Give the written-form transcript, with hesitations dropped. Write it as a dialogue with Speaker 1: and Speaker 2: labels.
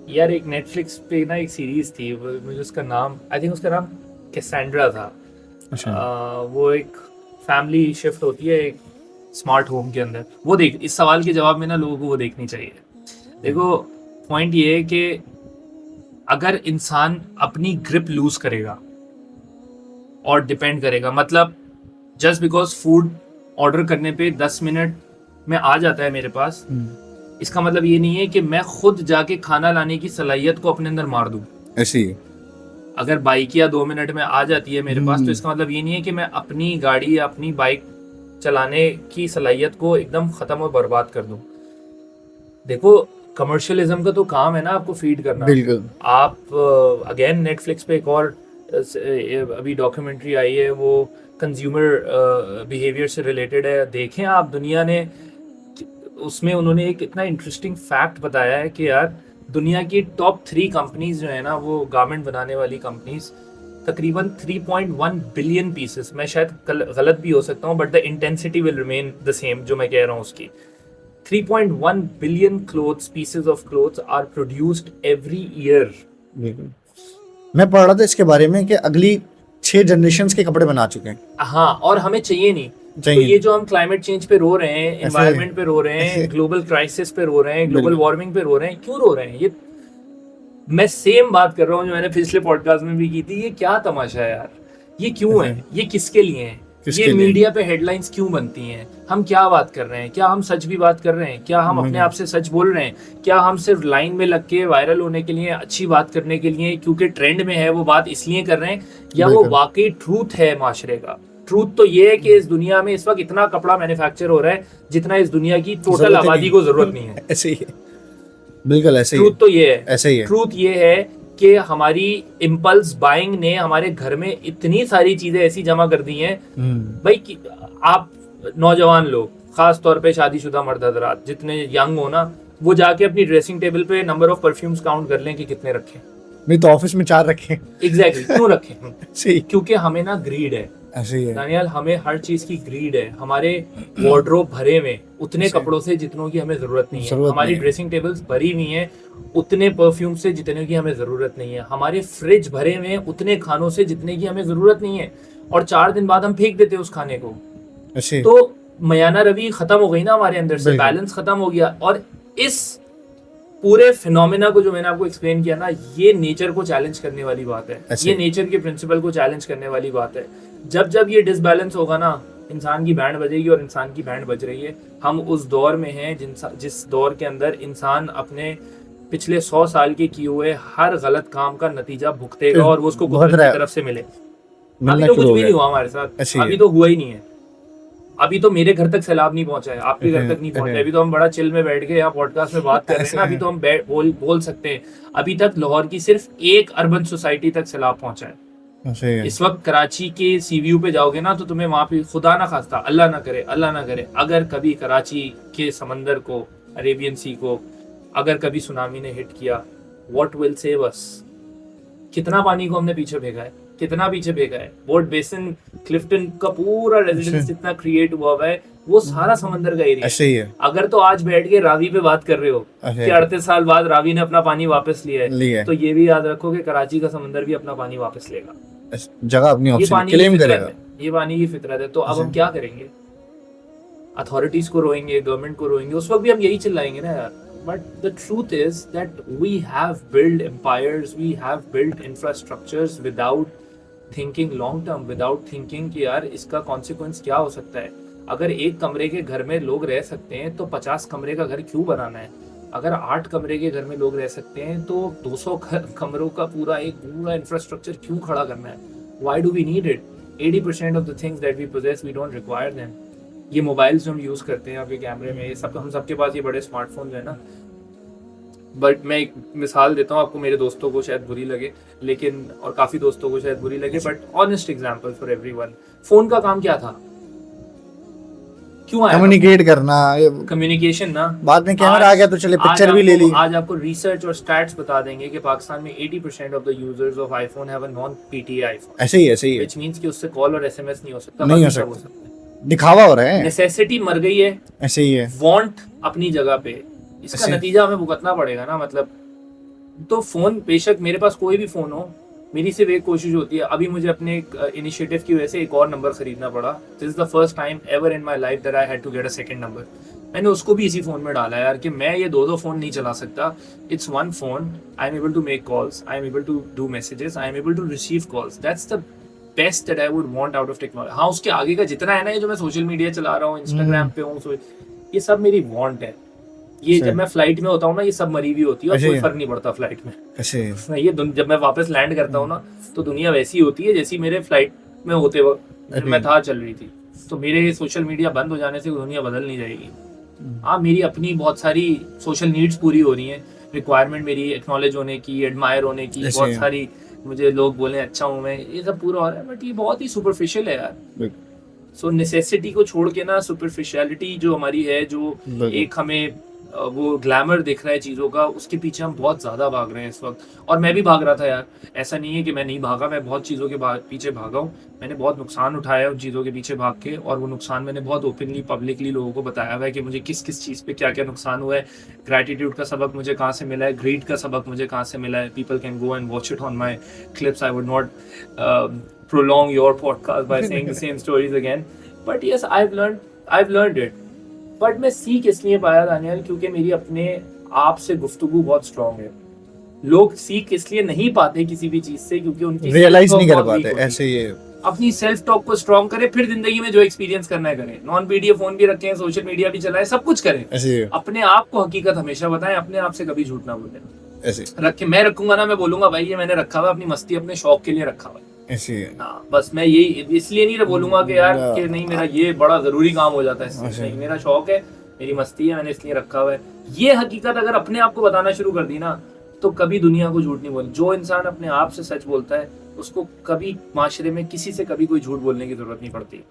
Speaker 1: यार एक नेटफ्लिक्स पे ना एक सीरीज थी, मुझे उसका नाम, आई थिंक उसका नाम कैसेंड्रा था।
Speaker 2: अच्छा।
Speaker 1: वो एक फैमिली शिफ्ट होती है एक स्मार्ट होम के अंदर। वो देख, इस सवाल के जवाब में ना लोगों को वो देखनी चाहिए। देखो, पॉइंट ये है कि अगर इंसान अपनी ग्रिप लूज करेगा और डिपेंड करेगा, मतलब जस्ट बिकॉज फूड ऑर्डर करने पे 10 मिनट में आ जाता है मेरे पास, इसका मतलब ये नहीं है कि मैं खुद जाके खाना लाने की सलाहियत को अपने अंदर मार दूं।
Speaker 2: ऐसे ही है।
Speaker 1: अगर बाइक या 2 मिनट में आ जाती है मेरे पास, तो इसका मतलब ये नहीं है कि मैं अपनी गाड़ी या अपनी बाइक चलाने की सलाहियत को एकदम खत्म और बर्बाद कर दूं। देखो, कमर्शियलिज्म का तो काम है ना आपको फीड करना।
Speaker 2: बिल्कुल।
Speaker 1: आप अगेन नेटफ्लिक्स पे एक और अभी डॉक्यूमेंट्री आई है, वो कंज्यूमर बिहेवियर से रिलेटेड है। देखें आप, दुनिया ने, उसमें उन्होंने एक इतना इंटरेस्टिंग फैक्ट बताया है कि यार दुनिया की टॉप 3 कंपनीज जो है ना, वो गारमेंट बनाने वाली कंपनीज, तकरीबन 3.1 बिलियन पीसेस, मैं शायद गलत भी हो सकता हूँ but the intensity will remain the same जो मैं कह रहा हूँ उसकी, 3.1 billion clothes, pieces of clothes are produced every year.
Speaker 2: बिल्कुल। मैं पढ़ रहा था इसके बारे में कि अगली 6 जनरेशंस के कपड़े बना चुके हैं।
Speaker 1: हाँ, और हमें चाहिए नहीं। तो
Speaker 2: चाहिए
Speaker 1: ये जो हम क्लाइमेट चेंज पे रो रहे हैं,
Speaker 2: ऐसे-
Speaker 1: एनवायरनमेंट पे रो रहे हैं,
Speaker 2: ऐसे-
Speaker 1: ग्लोबल क्राइसिस पे रो रहे हैं, ग्लोबल
Speaker 2: बिल्कुल।
Speaker 1: वार्मिंग पे रो रहे हैं, क्यों रो रहे हैं? ये मैं सेम बात कर रहा हूँ जो मैंने पिछले पॉडकास्ट में भी की थी। ये क्या तमाशा है यार? ये क्यों है? ये किसके लिए है?
Speaker 2: किसके
Speaker 1: ये
Speaker 2: लिए?
Speaker 1: मीडिया पे हेडलाइंस क्यों बनती हैं? हम क्या बात कर रहे हैं? क्या हम सच भी बात कर रहे हैं? क्या हम अपने आप से सच बोल रहे हैं? क्या हम सिर्फ लाइन में लग के वायरल होने के लिए, अच्छी बात करने के लिए, क्योंकि ट्रेंड में है वो बात इसलिए कर रहे हैं, या वो
Speaker 2: बिल्कुल।
Speaker 1: वाकई ट्रूथ है माशरे का? ट्रूथ तो ये है कि इस दुनिया में इस वक्त इतना कपड़ा मैन्युफैक्चर हो रहा है जितना इस दुनिया की टोटल
Speaker 2: जरूरत ही
Speaker 1: आबादी
Speaker 2: नहीं।
Speaker 1: को जरूरत नहीं है।
Speaker 2: ऐसे ही है। बिल्कुल ऐसे ही
Speaker 1: ट्रूथ
Speaker 2: है।
Speaker 1: तो ये है,
Speaker 2: ऐसे ही है।
Speaker 1: ट्रूथ ये है कि हमारी इम्पल्स बाइंग ने हमारे घर में इतनी सारी चीजें ऐसी जमा कर दी हैं। भाई आप नौजवान लोग, खास तौर पे शादीशुदा मर्द हजरात जितने यंग हो ना, वो जाके अपनी ड्रेसिंग टेबल पे नंबर ऑफ परफ्यूम्स काउंट कर लें कि कितने रखे।
Speaker 2: नहीं तो ऑफिस में 4 रखे।
Speaker 1: एग्जैक्टली क्यों रखे?
Speaker 2: ऐसे ही।
Speaker 1: क्योंकि हमें ना ग्रीड है
Speaker 2: ऐसे ही है।
Speaker 1: दानियाल, हमें हर चीज की ग्रीड है। हमारे वार्डरोब भरे में उतने
Speaker 2: अच्छा।
Speaker 1: कपड़ों से जितनों की हमें जरूरत नहीं है।
Speaker 2: जरूरत
Speaker 1: हमारी
Speaker 2: नहीं है।
Speaker 1: ड्रेसिंग टेबल्स भरी हुई हैं उतने परफ्यूम से जितने की हमें जरूरत नहीं है। हमारे फ्रिज भरे में उतने खानों से जितने की हमें जरूरत नहीं है, और 4 दिन बाद हम फेंक देते हैं उस खाने को।
Speaker 2: ऐसे
Speaker 1: तो मयाना रवि खत्म हो गई ना हमारे अंदर से,
Speaker 2: बिल्कुल।
Speaker 1: बैलेंस खत्म हो गया। और इस पूरे फिनोमेना को जो मैंने आपको एक्सप्लेन किया ना, ये नेचर को चैलेंज करने वाली बात है।
Speaker 2: ऐसे।
Speaker 1: ये नेचर के प्रिंसिपल को चैलेंज करने वाली बात है। जब जब ये डिसबैलेंस होगा ना, इंसान की बैंड बजेगी, और इंसान की बैंड बज रही है। हम उस दौर में हैं जिस दौर के अंदर इंसान अपने पिछले 100 साल के किए हुए हर गलत काम का नतीजा भुगतेगा, और वो उसको
Speaker 2: भुगत
Speaker 1: कुदरत
Speaker 2: रहा
Speaker 1: की
Speaker 2: है।
Speaker 1: तरफ से मिले।
Speaker 2: मिलना
Speaker 1: अभी तो
Speaker 2: शुरू
Speaker 1: कुछ
Speaker 2: हो
Speaker 1: भी
Speaker 2: गया।
Speaker 1: नहीं हुआ हमारे साथ,
Speaker 2: ऐसे ही
Speaker 1: अभी
Speaker 2: है।
Speaker 1: तो हुआ ही नहीं है। अभी तो मेरे घर तक सैलाब नहीं पहुंचा है, आपके घर तक नहीं पहुंचा है। अभी तो हम बड़ा चिल में बैठ के यहाँ पॉडकास्ट में बात कर रहे हैं ना, अभी तो हम बोल सकते हैं। अभी तक लाहौर की सिर्फ एक अर्बन सोसाइटी तक सैलाब पहुंचा है।
Speaker 2: ऐसे ही है।
Speaker 1: इस वक्त कराची के सीव्यू पे जाओगे ना, तो तुम्हें वहां पे, खुदा ना खास्ता, अल्लाह ना करे, अगर कभी कराची के समंदर को, अरेबियन सी को, अगर कभी सुनामी ने हिट किया, व्हाट विल सेव अस? कितना पानी को हमने पीछे भेजा है, कितना पीछे भेजा है। बोर्ड बेसिन, क्लिफ्टन का पूरा रेजिडेंस जितना क्रिएट हुआ है, वो सारा समंदर का एरिया
Speaker 2: ऐसे ही है।
Speaker 1: अगर तो आज बैठ के रावी पे बात कर रहे हो
Speaker 2: ऐसे
Speaker 1: कि 38 साल बाद रावी ने अपना पानी वापस लिया है, तो ये भी याद रखो कि कराची का समंदर भी अपना पानी वापस लेगा।
Speaker 2: जगह अपनी
Speaker 1: ये
Speaker 2: ऑप्शन
Speaker 1: पानी की
Speaker 2: क्लेम
Speaker 1: फितरत
Speaker 2: करेगा।
Speaker 1: है, ये पानी की फितरत है। तो अब हम क्या करेंगे? अथॉरिटीज को रोएंगे, गवर्नमेंट को रोएंगे, उस वक्त भी हम यही चिल्लाएंगे ना यार। But the truth is that we have build empires, we have build infrastructures without thinking long term, without thinking कि यार इसका कॉन्सिक्वेंस क्या हो सकता है। अगर एक कमरे के घर में लोग रह सकते हैं तो 50 कमरे का घर क्यों बनाना है? अगर 8 कमरे के घर में लोग रह सकते हैं तो 200 कमरों का पूरा इंफ्रास्ट्रक्चर क्यों खड़ा करना है? Why do we need it? 80% of the things that we possess, we don't require them. ये मोबाइल्स जो हम यूज़ करते हैं, आपके कैमरे में, ये सब, हम सबके पास ये बड़े स्मार्टफोन जो है ना। बट मैं एक मिसाल देता हूँ आपको, मेरे दोस्तों को शायद बुरी लगे, लेकिन, और काफ़ी दोस्तों को शायद बुरी लगे, but honest example for everyone. Phone का काम क्या था? क्यों आया?
Speaker 2: कम्युनिकेट करना।
Speaker 1: कम्युनिकेशन ना।
Speaker 2: बाद में कैमरा आ गया तो चले पिक्चर भी ले ली।
Speaker 1: आज आपको रिसर्च और स्टैट्स बता देंगे कि पाकिस्तान में 80% of the users of iPhone have a non PTI iPhone.
Speaker 2: ऐसे ही है। ऐसे ही है।
Speaker 1: व्हिच मींस कि उससे कॉल और एसएमएस नहीं हो सकता,
Speaker 2: नहीं हो
Speaker 1: बाकी सब
Speaker 2: सकता। दिखावा हो रहा है।
Speaker 1: नेसेसिटी मर गई है,
Speaker 2: ऐसे ही है।
Speaker 1: वांट अपनी जगह पे, इसका
Speaker 2: ऐसे-
Speaker 1: नतीजा हमें भुगतना पड़ेगा ना, मतलब। तो फोन, बेशक मेरे पास कोई भी फोन हो, मेरी सिर्फ एक कोशिश होती है। अभी मुझे अपने इनिशिएटिव की वजह से एक और नंबर खरीदना पड़ा। This is the first time ever in my life that I had to get a second number. मैंने उसको भी इसी फोन में डाला यार, कि मैं ये दो फोन नहीं चला सकता। It's one phone, I am able to make calls, I am able to do messages, I am able to receive calls. That's the best that I would want out of technology. हाँ, उसके आगे का जितना है ना, ये जो मैं सोशल मीडिया चला रहा हूँ, इंस्टाग्राम पे हूँ, ये सब मेरी वांट है। ये
Speaker 2: सही।
Speaker 1: जब मैं फ्लाइट में होता हूँ ना, ये सब मरी हुई होती है और
Speaker 2: ऐसे
Speaker 1: कोई
Speaker 2: ही।
Speaker 1: फर्क नहीं पड़ता फ्लाइट में।
Speaker 2: ऐसे
Speaker 1: ये जब मैं वापस लैंड करता हूँ ना, तो दुनिया वैसी होती है जैसी मेरे फ्लाइट में होते वक्त
Speaker 2: अभी-
Speaker 1: मैं था चल रही थी। तो मेरे सोशल मीडिया बंद हो जाने से दुनिया बदल नहीं जाएगी। हाँ, मेरी अपनी बहुत सारी सोशल नीड्स पूरी हो रही हैं, रिक्वायरमेंट मेरी एक्नॉलेज होने की, एडमायर होने की,
Speaker 2: ऐसे
Speaker 1: बहुत
Speaker 2: ही।
Speaker 1: सारी, मुझे लोग बोले अच्छा हूँ मैं, ये सब पूरा हो रहा है। बट ये बहुत ही सुपरफिशियल है यार।
Speaker 2: बिल्कुल।
Speaker 1: सो नेसेसिटी को छोड़ के ना, सुपरफिशियलिटी जो हमारी है, जो
Speaker 2: बिल्कुल।
Speaker 1: एक हमें वो ग्लैमर दिख रहा है चीज़ों का, उसके पीछे हम बहुत ज़्यादा भाग रहे हैं इस वक्त। और मैं भी भाग रहा था यार, ऐसा नहीं है कि मैं नहीं भागा, मैं बहुत चीज़ों के पीछे भागा हूँ। मैंने बहुत नुकसान उठाया उन चीज़ों के पीछे भाग के, और वो नुकसान मैंने बहुत ओपनली पब्लिकली लोगों को बताया हुआ है कि मुझे किस किस चीज़ पे क्या क्या नुकसान हुआ है। ग्रैटिट्यूड का सबक मुझे कहाँ से मिला है, ग्रीड का सबक मुझे कहाँ से मिला है। People can go and watch it on my clips. I would not prolong your podcast by saying the same stories again. But yes, I've learned it. But मैं सीख इसलिए पाया दानियल, क्योंकि मेरी अपने आप से गुफ्तगू बहुत स्ट्रांग है। लोग सीख इसलिए नहीं पाते किसी भी चीज से, क्योंकि उनकी
Speaker 2: रियलाइज नहीं कर
Speaker 1: self-talk बहुत
Speaker 2: पाते
Speaker 1: weak होती है।
Speaker 2: ऐसे ये।
Speaker 1: अपनी सेल्फ टॉक को स्ट्रांग करें, फिर जिंदगी में जो एक्सपीरियंस करना है करें। नॉन पीडीएफ फोन भी रखें, सोशल मीडिया भी चलाएं, सब कुछ करें।
Speaker 2: ऐसे ही।
Speaker 1: अपने आप को हकीकत हमेशा बताएं, अपने आप से कभी झूठ ना बोलें।
Speaker 2: ऐसे
Speaker 1: रखे, मैं रखूंगा ना, मैं बोलूंगा भाई ये मैंने रखा हुआ, अपनी मस्ती, अपने शौक के लिए रखा हुआ है।
Speaker 2: ऐसे ही।
Speaker 1: हाँ, बस मैं यही इसलिए नहीं बोलूंगा कि यार कि नहीं मेरा ये बड़ा जरूरी काम हो जाता है इससे।
Speaker 2: अच्छा।
Speaker 1: नहीं, मेरा शौक है, मेरी मस्ती है, मैंने इसलिए रखा हुआ है। ये हकीकत अगर अपने आप को बताना शुरू कर दी ना, तो कभी दुनिया को झूठ नहीं बोल। जो इंसान अपने आप से सच बोलता है, उसको कभी माशरे में किसी से कभी कोई झूठ बोलने की जरूरत नहीं पड़ती।